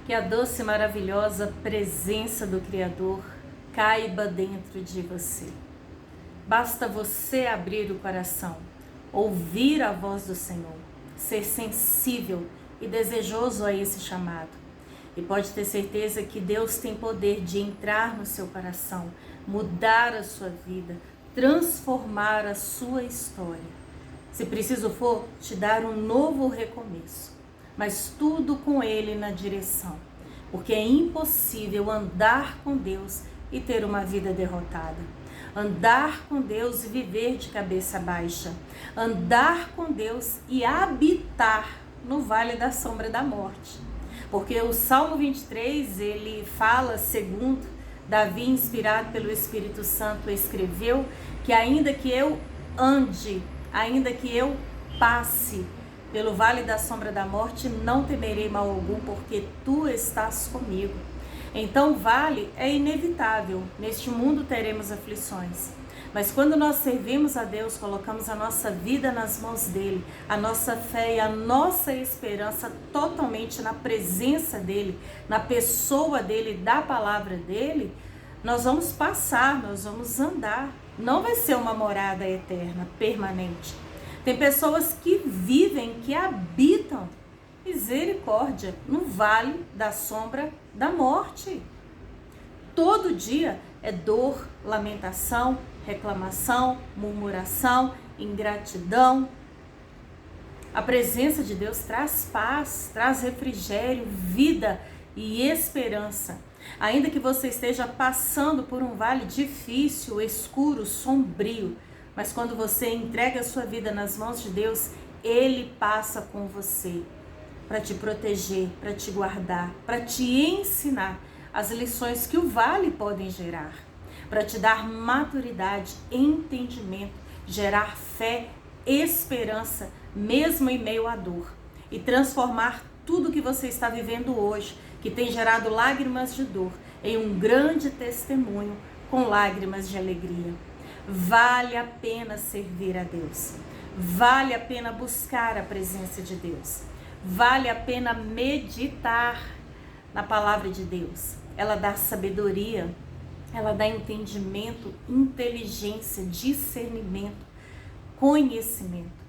Que a doce e maravilhosa presença do Criador caiba dentro de você. Basta você abrir o coração, ouvir a voz do Senhor, ser sensível e desejoso a esse chamado. E pode ter certeza que Deus tem poder de entrar no seu coração, mudar a sua vida, transformar a sua história. Se preciso for, te dar um novo recomeço, mas tudo com Ele na direção, porque é impossível andar com Deus e ter uma vida derrotada. Andar com Deus e viver de cabeça baixa. Andar com Deus e habitar no vale da sombra da morte. Porque o Salmo 23, ele fala, segundo Davi, inspirado pelo Espírito Santo, escreveu, que ainda que eu ande, ainda que eu passe pelo vale da sombra da morte, não temerei mal algum, porque tu estás comigo. Então, o vale é inevitável. Neste mundo teremos aflições. Mas quando nós servimos a Deus, colocamos a nossa vida nas mãos dele, a nossa fé e a nossa esperança totalmente na presença dele, na pessoa dele, da palavra dele, nós vamos passar, nós vamos andar. Não vai ser uma morada eterna, permanente. Tem pessoas que vivem, que habitam, misericórdia, no vale da sombra da morte. Todo dia é dor, lamentação, reclamação, murmuração, ingratidão. A presença de Deus traz paz, traz refrigério, vida e esperança. Ainda que você esteja passando por um vale difícil, escuro, sombrio, mas quando você entrega a sua vida nas mãos de Deus, Ele passa com você para te proteger, para te guardar, para te ensinar as lições que o vale podem gerar, para te dar maturidade, entendimento, gerar fé, esperança, mesmo em meio à dor, e transformar tudo que você está vivendo hoje, que tem gerado lágrimas de dor, em um grande testemunho com lágrimas de alegria. Vale a pena servir a Deus, vale a pena buscar a presença de Deus, vale a pena meditar na palavra de Deus. Ela dá sabedoria, ela dá entendimento, inteligência, discernimento, conhecimento.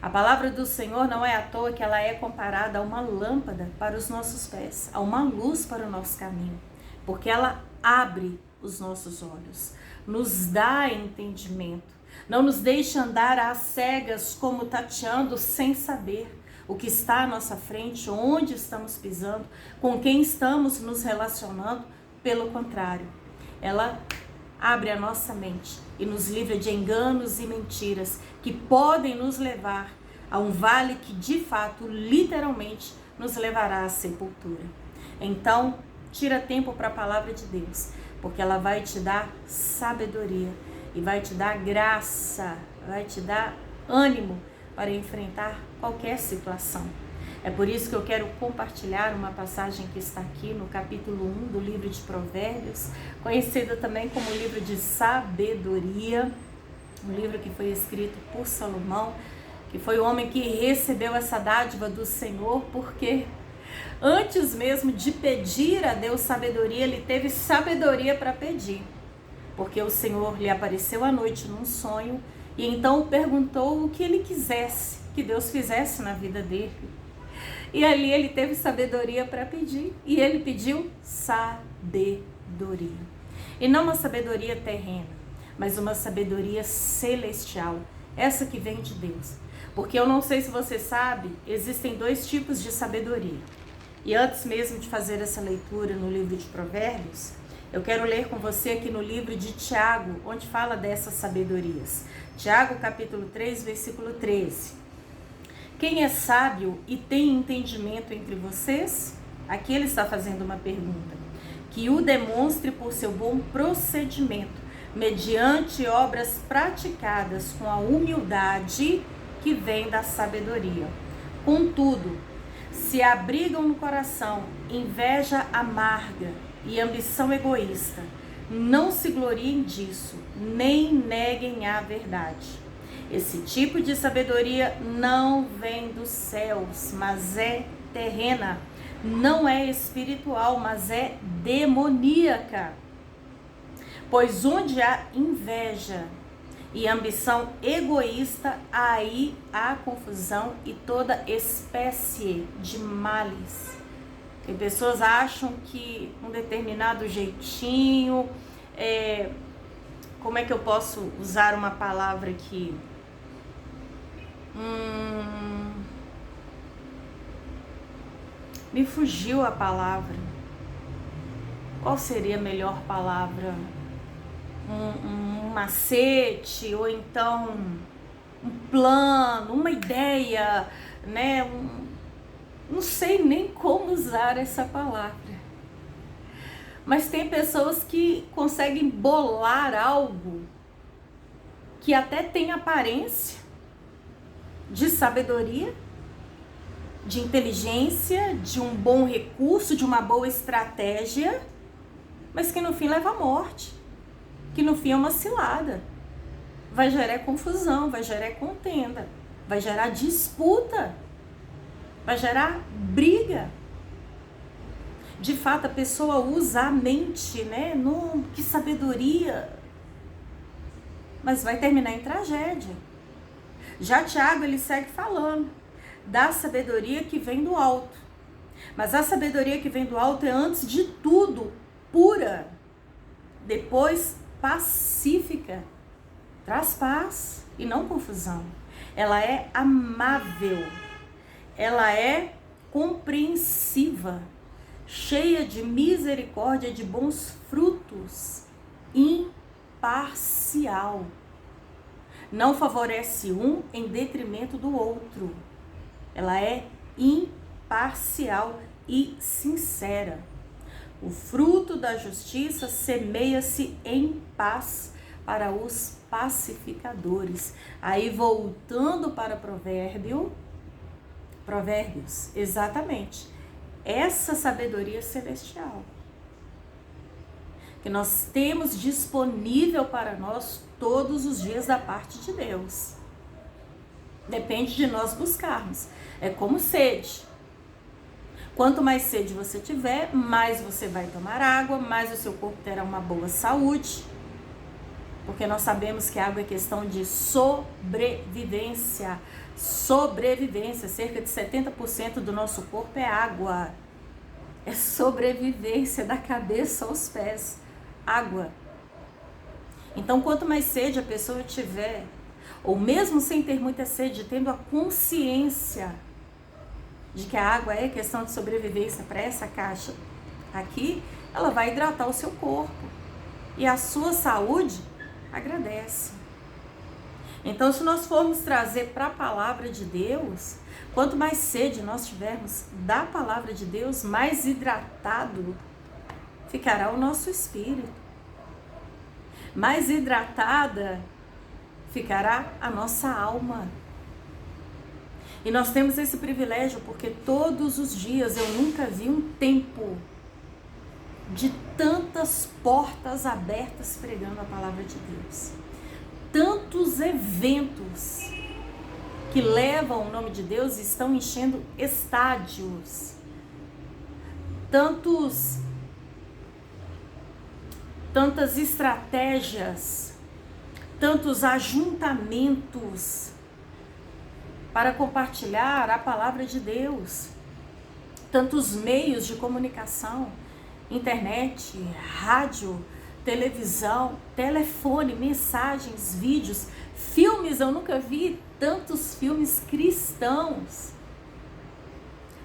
A palavra do Senhor não é à toa que ela é comparada a uma lâmpada para os nossos pés, a uma luz para o nosso caminho, porque ela abre os nossos olhos, nos dá entendimento, não nos deixa andar às cegas como tateando sem saber o que está à nossa frente, onde estamos pisando, com quem estamos nos relacionando. Pelo contrário, ela abre a nossa mente e nos livra de enganos e mentiras que podem nos levar a um vale que de fato, literalmente, nos levará à sepultura. Então, tira tempo para a palavra de Deus, porque ela vai te dar sabedoria e vai te dar graça, vai te dar ânimo para enfrentar qualquer situação. É por isso que eu quero compartilhar uma passagem que está aqui no capítulo 1 do livro de Provérbios, conhecido também como livro de sabedoria, um livro que foi escrito por Salomão, que foi o homem que recebeu essa dádiva do Senhor, porque antes mesmo de pedir a Deus sabedoria, ele teve sabedoria para pedir, porque o Senhor lhe apareceu à noite num sonho e então perguntou o que ele quisesse que Deus fizesse na vida dele. E ali ele teve sabedoria para pedir. E ele pediu sabedoria. E não uma sabedoria terrena, mas uma sabedoria celestial. Essa que vem de Deus. Porque eu não sei se você sabe, existem dois tipos de sabedoria. E antes mesmo de fazer essa leitura no livro de Provérbios, eu quero ler com você aqui no livro de Tiago, onde fala dessas sabedorias. Tiago, capítulo 3, versículo 13. Quem é sábio e tem entendimento entre vocês? Aqui ele está fazendo uma pergunta. Que o demonstre por seu bom procedimento, mediante obras praticadas com a humildade que vem da sabedoria. Contudo, se abrigam no coração inveja amarga e ambição egoísta, não se gloriem disso, nem neguem a verdade. Esse tipo de sabedoria não vem dos céus, mas é terrena, não é espiritual, mas é demoníaca. Pois onde há inveja e ambição egoísta, aí há confusão e toda espécie de males. E pessoas acham que um determinado jeitinho, como é que eu posso usar uma palavra aqui? Me fugiu a palavra. Qual seria a melhor palavra? Um macete, ou então um plano, uma ideia, né? Não sei nem como usar essa palavra. Mas tem pessoas que conseguem bolar algo que até tem aparência de sabedoria, de inteligência, de um bom recurso, de uma boa estratégia, mas que no fim leva à morte, que no fim é uma cilada. Vai gerar confusão, vai gerar contenda, vai gerar disputa, vai gerar briga. De fato, a pessoa usa a mente, né? Que sabedoria! Mas vai terminar em tragédia. Já Tiago, ele segue falando da sabedoria que vem do alto. Mas a sabedoria que vem do alto é, antes de tudo, pura, depois pacífica, traz paz e não confusão. Ela é amável, ela é compreensiva, cheia de misericórdia, de bons frutos, imparcial. Não favorece um em detrimento do outro. Ela é imparcial e sincera. O fruto da justiça semeia-se em paz para os pacificadores. Aí voltando para Provérbios, exatamente, essa sabedoria celestial que nós temos disponível para nós todos os dias da parte de Deus. Depende de nós buscarmos. É como sede. Quanto mais sede você tiver, mais você vai tomar água, mais o seu corpo terá uma boa saúde. Porque nós sabemos que a água é questão de sobrevivência. Sobrevivência, cerca de 70% do nosso corpo é água. É sobrevivência da cabeça aos pés. Água. Então, quanto mais sede a pessoa tiver, ou mesmo sem ter muita sede, tendo a consciência de que a água é questão de sobrevivência para essa caixa aqui, ela vai hidratar o seu corpo. E a sua saúde agradece. Então, se nós formos trazer para a palavra de Deus, quanto mais sede nós tivermos da palavra de Deus, mais hidratado ficará o nosso espírito. Mais hidratada ficará a nossa alma. E nós temos esse privilégio porque todos os dias eu nunca vi um tempo de tantas portas abertas pregando a palavra de Deus. Tantos eventos que levam o nome de Deus e estão enchendo estádios. Tantas estratégias, tantos ajuntamentos para compartilhar a palavra de Deus, tantos meios de comunicação, internet, rádio, televisão, telefone, mensagens, vídeos, filmes. Eu nunca vi tantos filmes cristãos,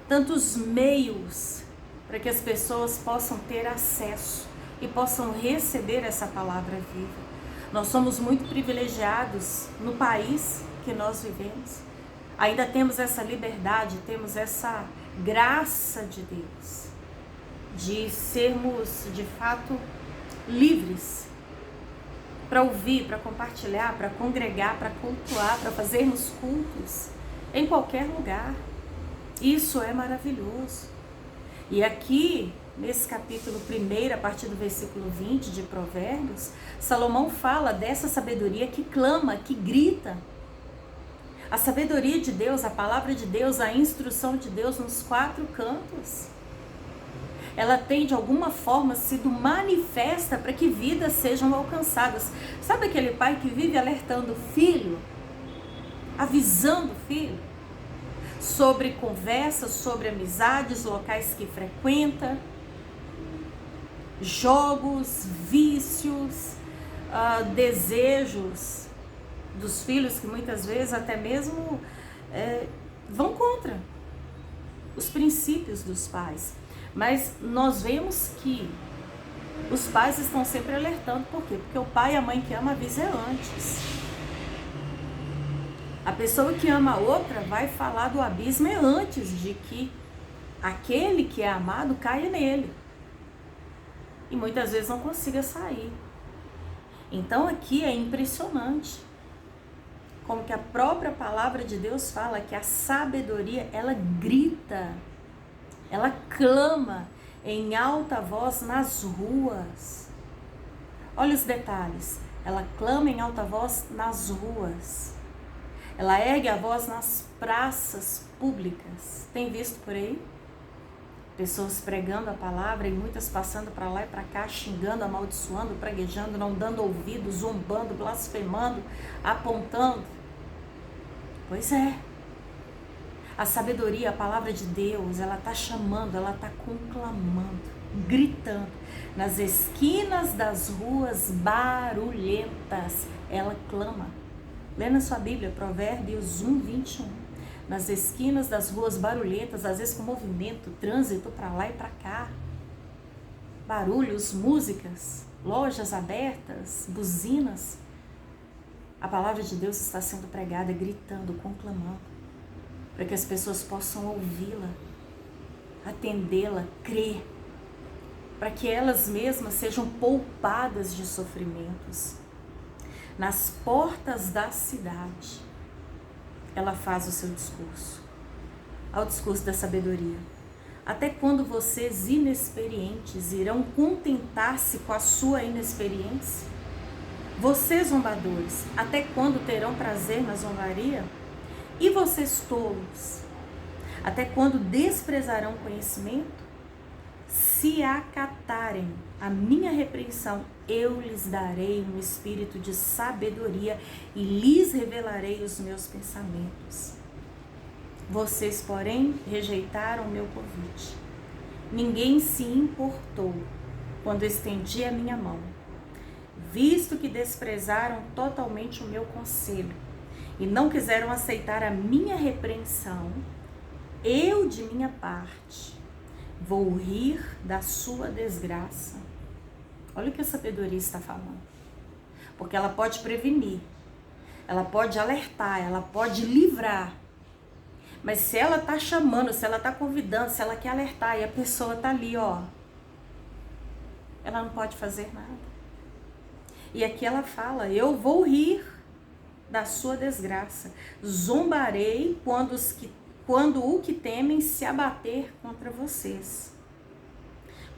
tantos meios para que as pessoas possam ter acesso e possam receber essa palavra viva. Nós somos muito privilegiados no país que nós vivemos. Ainda temos essa liberdade, temos essa graça de Deus, de sermos de fato livres para ouvir, para compartilhar, para congregar, para cultuar, para fazermos cultos em qualquer lugar. Isso é maravilhoso. E aqui, nesse capítulo 1, a partir do versículo 20 de Provérbios, Salomão fala dessa sabedoria que clama, que grita. A sabedoria de Deus, a palavra de Deus, a instrução de Deus nos 4 cantos. ela tem de alguma forma sido manifesta para que vidas sejam alcançadas. Sabe aquele pai que vive alertando o filho, avisando o filho sobre conversas, sobre amizades, locais que frequenta, jogos, vícios, desejos dos filhos que muitas vezes até mesmo vão contra os princípios dos pais. Mas nós vemos que os pais estão sempre alertando. Por quê? Porque o pai e a mãe que ama avisa antes. A pessoa que ama a outra vai falar do abismo antes de que aquele que é amado caia nele. E muitas vezes não consiga sair. Então aqui é impressionante como que a própria palavra de Deus fala que a sabedoria, ela grita, ela clama em alta voz nas ruas. Olha os detalhes. Ela clama em alta voz nas ruas. Ela ergue a voz nas praças públicas. Tem visto por aí? Pessoas pregando a palavra e muitas passando para lá e para cá, xingando, amaldiçoando, praguejando, não dando ouvido, zombando, blasfemando, apontando. Pois é. A sabedoria, a palavra de Deus, ela está chamando, ela está conclamando, gritando. Nas esquinas das ruas barulhentas, ela clama. Lê na sua Bíblia, Provérbios 1:21. Nas esquinas das ruas barulhentas, às vezes com movimento, trânsito para lá e para cá. Barulhos, músicas, lojas abertas, buzinas. A palavra de Deus está sendo pregada, gritando, conclamando, para que as pessoas possam ouvi-la, atendê-la, crer, para que elas mesmas sejam poupadas de sofrimentos. Nas portas da cidade, ela faz o seu discurso, ao discurso da sabedoria. Até quando vocês inexperientes irão contentar-se com a sua inexperiência? Vocês zombadores, até quando terão prazer na zombaria? E vocês tolos, até quando desprezarão conhecimento? Se acatarem a minha repreensão, eu lhes darei um espírito de sabedoria e lhes revelarei os meus pensamentos. Vocês, porém, rejeitaram o meu convite. Ninguém se importou quando estendi a minha mão, visto que desprezaram totalmente o meu conselho e não quiseram aceitar a minha repreensão. Eu, de minha parte, vou rir da sua desgraça. Olha o que a sabedoria está falando. Porque ela pode prevenir, ela pode alertar, ela pode livrar. Mas se ela está chamando, se ela está convidando, se ela quer alertar e a pessoa está ali, ó, ela não pode fazer nada. E aqui ela fala, eu vou rir da sua desgraça. Zombarei quando o que temem se abater contra vocês.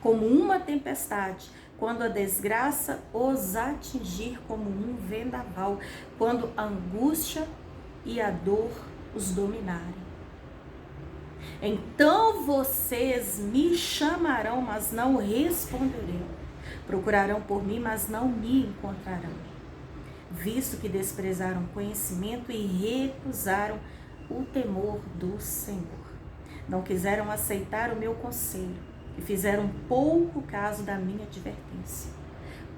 Como uma tempestade, quando a desgraça os atingir como um vendaval, quando a angústia e a dor os dominarem. Então vocês me chamarão, mas não responderei. Procurarão por mim, mas não me encontrarão. Visto que desprezaram conhecimento e recusaram o temor do Senhor. Não quiseram aceitar o meu conselho e fizeram pouco caso da minha advertência.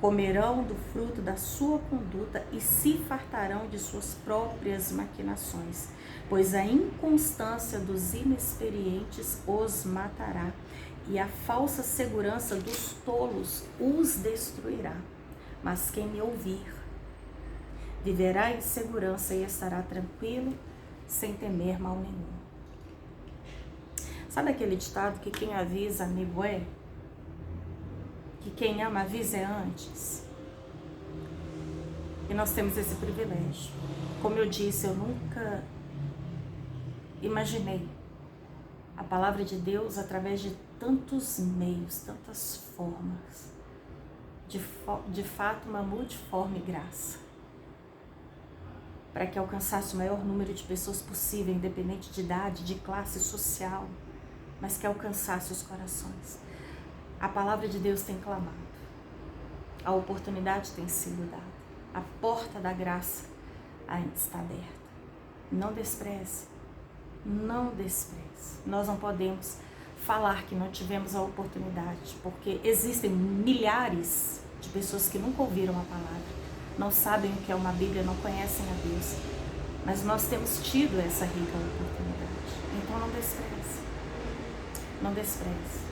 Comerão do fruto da sua conduta e se fartarão de suas próprias maquinações, pois a inconstância dos inexperientes os matará e a falsa segurança dos tolos os destruirá. Mas quem me ouvir viverá em segurança e estará tranquilo, sem temer mal nenhum. Sabe aquele ditado que quem avisa amigo é? Que quem ama avisa é antes? E nós temos esse privilégio. Como eu disse, eu nunca imaginei a palavra de Deus através de tantos meios, tantas formas. De fato, uma multiforme graça. Para que alcançasse o maior número de pessoas possível, independente de idade, de classe social, mas que alcançasse os corações. A palavra de Deus tem clamado. A oportunidade tem sido dada. A porta da graça ainda está aberta. Não despreze. Não despreze. Nós não podemos falar que não tivemos a oportunidade, porque existem milhares de pessoas que nunca ouviram a palavra, não sabem o que é uma Bíblia, não conhecem a Deus. Mas nós temos tido essa rica oportunidade. Então não despreze. Não despreze.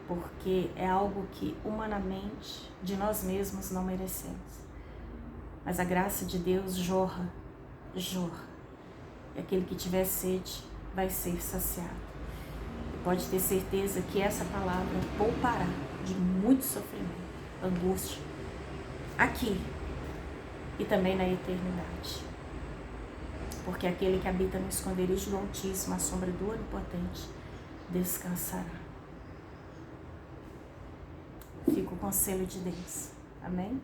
Porque é algo que humanamente, de nós mesmos, não merecemos. Mas a graça de Deus jorra, jorra. E aquele que tiver sede vai ser saciado. E pode ter certeza que essa palavra poupará de muito sofrimento, angústia, aqui e também na eternidade. Porque aquele que habita no esconderijo do Altíssimo, à sombra do Onipotente, descansará. Fica o conselho de Deus. Amém?